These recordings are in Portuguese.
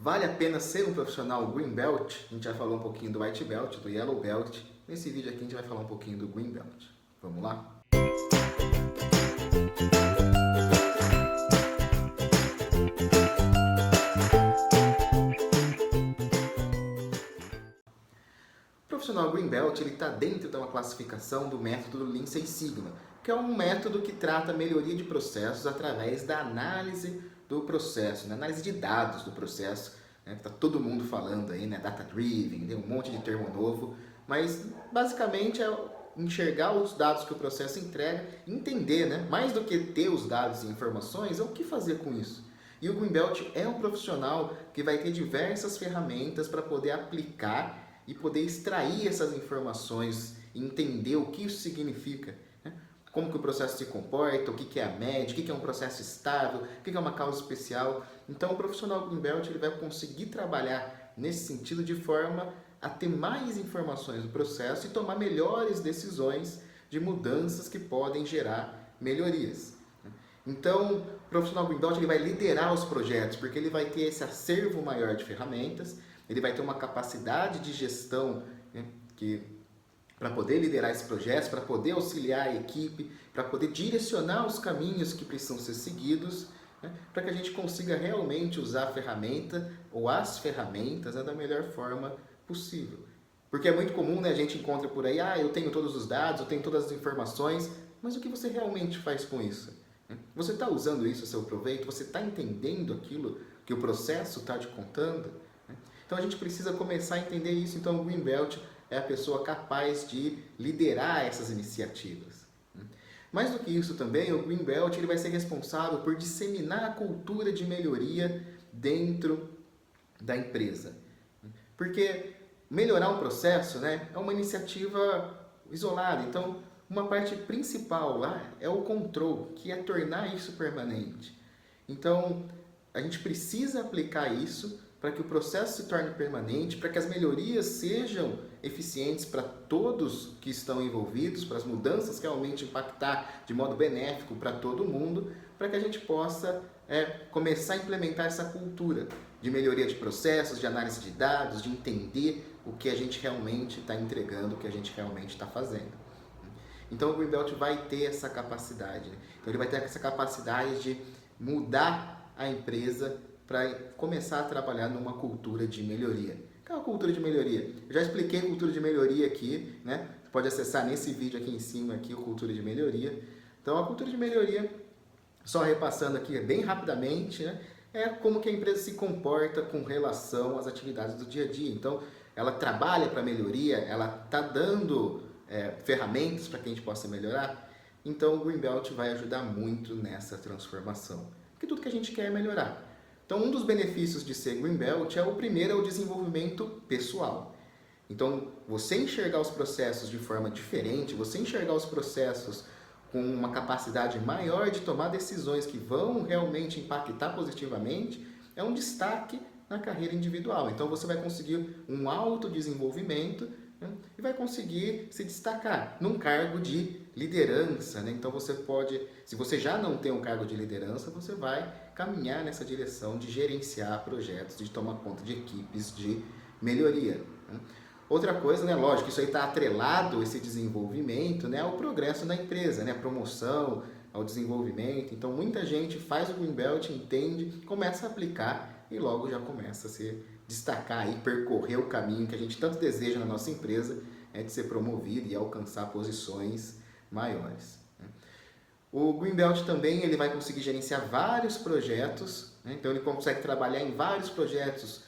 Vale a pena ser um profissional Green Belt? A gente já falou um pouquinho do White Belt, do Yellow Belt. Nesse vídeo aqui a gente vai falar um pouquinho do Green Belt. Vamos lá? O profissional Green Belt está dentro de uma classificação do método do Lean Six Sigma, que é um método que trata a melhoria de processos através da análise do processo, análise de dados do processo, né, que está todo mundo falando aí, né, data driven, tem um monte de termo novo, mas basicamente é enxergar os dados que o processo entrega, entender, né, mais do que ter os dados e informações, é o que fazer com isso. E o Green Belt é um profissional que vai ter diversas ferramentas para poder aplicar e poder extrair essas informações e entender o que isso significa. Né? Como que o processo se comporta, o que é a média, o que é um processo estável, o que é uma causa especial. Então o profissional Green Belt ele vai conseguir trabalhar nesse sentido de forma a ter mais informações do processo e tomar melhores decisões de mudanças que podem gerar melhorias. Então, o profissional Green Belt ele vai liderar os projetos, porque ele vai ter esse acervo maior de ferramentas, ele vai ter uma capacidade de gestão, né, para poder liderar esses projetos, para poder auxiliar a equipe, para poder direcionar os caminhos que precisam ser seguidos, né, para que a gente consiga realmente usar a ferramenta ou as ferramentas, né, da melhor forma possível. Porque é muito comum, né, a gente encontra por aí, eu tenho todos os dados, eu tenho todas as informações, mas o que você realmente faz com isso? Você está usando isso a seu proveito? Você está entendendo aquilo que o processo está te contando? Então a gente precisa começar a entender isso. Então o Green Belt é a pessoa capaz de liderar essas iniciativas. Mais do que isso também, o Green Belt ele vai ser responsável por disseminar a cultura de melhoria dentro da empresa. Porque melhorar um processo, né, é uma iniciativa isolada. Então uma parte principal lá é o controle, que é tornar isso permanente. Então, a gente precisa aplicar isso para que o processo se torne permanente, para que as melhorias sejam eficientes para todos que estão envolvidos, para as mudanças realmente impactar de modo benéfico para todo mundo, para que a gente possa começar a implementar essa cultura de melhoria de processos, de análise de dados, de entender o que a gente realmente está entregando, o que a gente realmente está fazendo. Então o Green Belt vai ter essa capacidade, né? Então ele vai ter essa capacidade de mudar a empresa para começar a trabalhar numa cultura de melhoria. O que é uma cultura de melhoria? Eu já expliquei cultura de melhoria aqui, né? Você pode acessar nesse vídeo aqui em cima, aqui, o cultura de melhoria. Então a cultura de melhoria, só repassando aqui bem rapidamente, né? É como que a empresa se comporta com relação às atividades do dia a dia. Então ela trabalha para melhoria, ela está dando ferramentas para que a gente possa melhorar. Então o Green Belt vai ajudar muito nessa transformação, porque tudo que a gente quer é melhorar. Então um dos benefícios de ser Green Belt o primeiro é o desenvolvimento pessoal. Então você enxergar os processos de forma diferente, você enxergar os processos com uma capacidade maior de tomar decisões que vão realmente impactar positivamente, é um destaque na carreira individual. Então você vai conseguir um autodesenvolvimento, né, e vai conseguir se destacar num cargo de liderança, né? Então você pode, se você já não tem um cargo de liderança, você vai caminhar nessa direção de gerenciar projetos, de tomar conta de equipes de melhoria, né? Outra coisa, né, lógico, isso aí está atrelado, esse desenvolvimento, né, ao progresso da empresa, né, a promoção, ao desenvolvimento. Então muita gente faz o Green Belt, entende, começa a aplicar e logo já começa a se destacar e percorrer o caminho que a gente tanto deseja na nossa empresa, de ser promovido e alcançar posições maiores. O Green Belt também ele vai conseguir gerenciar vários projetos, né? Então ele consegue trabalhar em vários projetos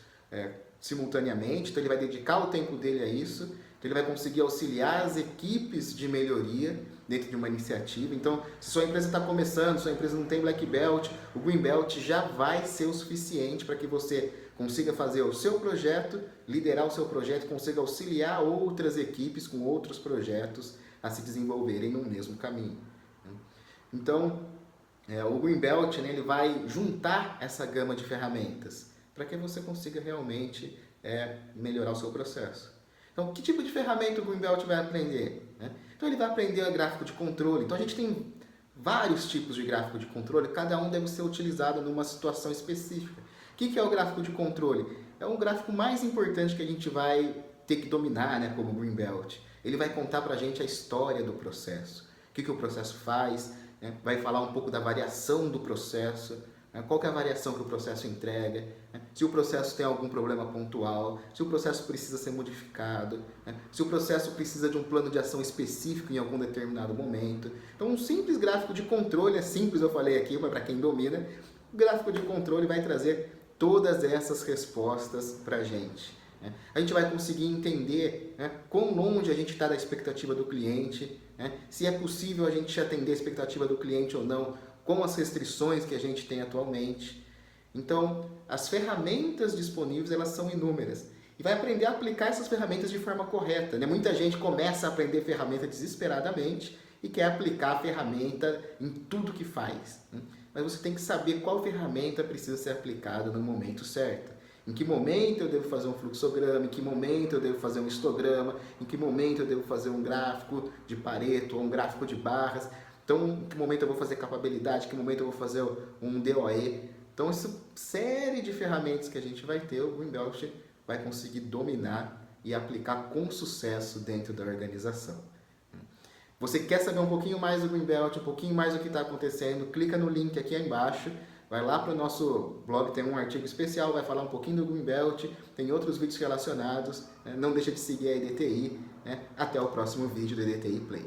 simultaneamente, então ele vai dedicar o tempo dele a isso, então ele vai conseguir auxiliar as equipes de melhoria dentro de uma iniciativa. Então, se sua empresa está começando, sua empresa não tem Black Belt, o Green Belt já vai ser o suficiente para que você consiga fazer o seu projeto, liderar o seu projeto, consiga auxiliar outras equipes com outros projetos a se desenvolverem no mesmo caminho. Então, o Green Belt, né, ele vai juntar essa gama de ferramentas para que você consiga realmente melhorar o seu processo. Então, que tipo de ferramenta o Green Belt vai aprender, né? Então, ele vai aprender o gráfico de controle. Então, a gente tem vários tipos de gráfico de controle, cada um deve ser utilizado numa situação específica. que é o gráfico de controle? É um gráfico mais importante que a gente vai ter que dominar, né, como Green Belt. Ele vai contar para a gente a história do processo, o que o processo faz, né, vai falar um pouco da variação do processo, né, qual que é a variação que o processo entrega, né, se o processo tem algum problema pontual, se o processo precisa ser modificado, né, se o processo precisa de um plano de ação específico em algum determinado momento. Então, um simples gráfico de controle, é simples, eu falei aqui, mas para quem domina, o gráfico de controle vai trazer todas essas respostas para a gente. Né? A gente vai conseguir entender, né, quão longe a gente está da expectativa do cliente, né, se é possível a gente atender a expectativa do cliente ou não, com as restrições que a gente tem atualmente. Então, as ferramentas disponíveis, elas são inúmeras. E vai aprender a aplicar essas ferramentas de forma correta. Né? Muita gente começa a aprender ferramenta desesperadamente e quer aplicar a ferramenta em tudo que faz. Né? Mas você tem que saber qual ferramenta precisa ser aplicada no momento certo. Em que momento eu devo fazer um fluxograma, em que momento eu devo fazer um histograma, em que momento eu devo fazer um gráfico de Pareto ou um gráfico de barras. Então, em que momento eu vou fazer capabilidade, em que momento eu vou fazer um DOE. Então, essa série de ferramentas que a gente vai ter, o Greenbelt vai conseguir dominar e aplicar com sucesso dentro da organização. Você quer saber um pouquinho mais do Greenbelt, um pouquinho mais do que está acontecendo? Clica no link aqui embaixo, vai lá para o nosso blog, tem um artigo especial, vai falar um pouquinho do Greenbelt, tem outros vídeos relacionados. Não deixa de seguir a EDTI. Até o próximo vídeo do EDTI Play.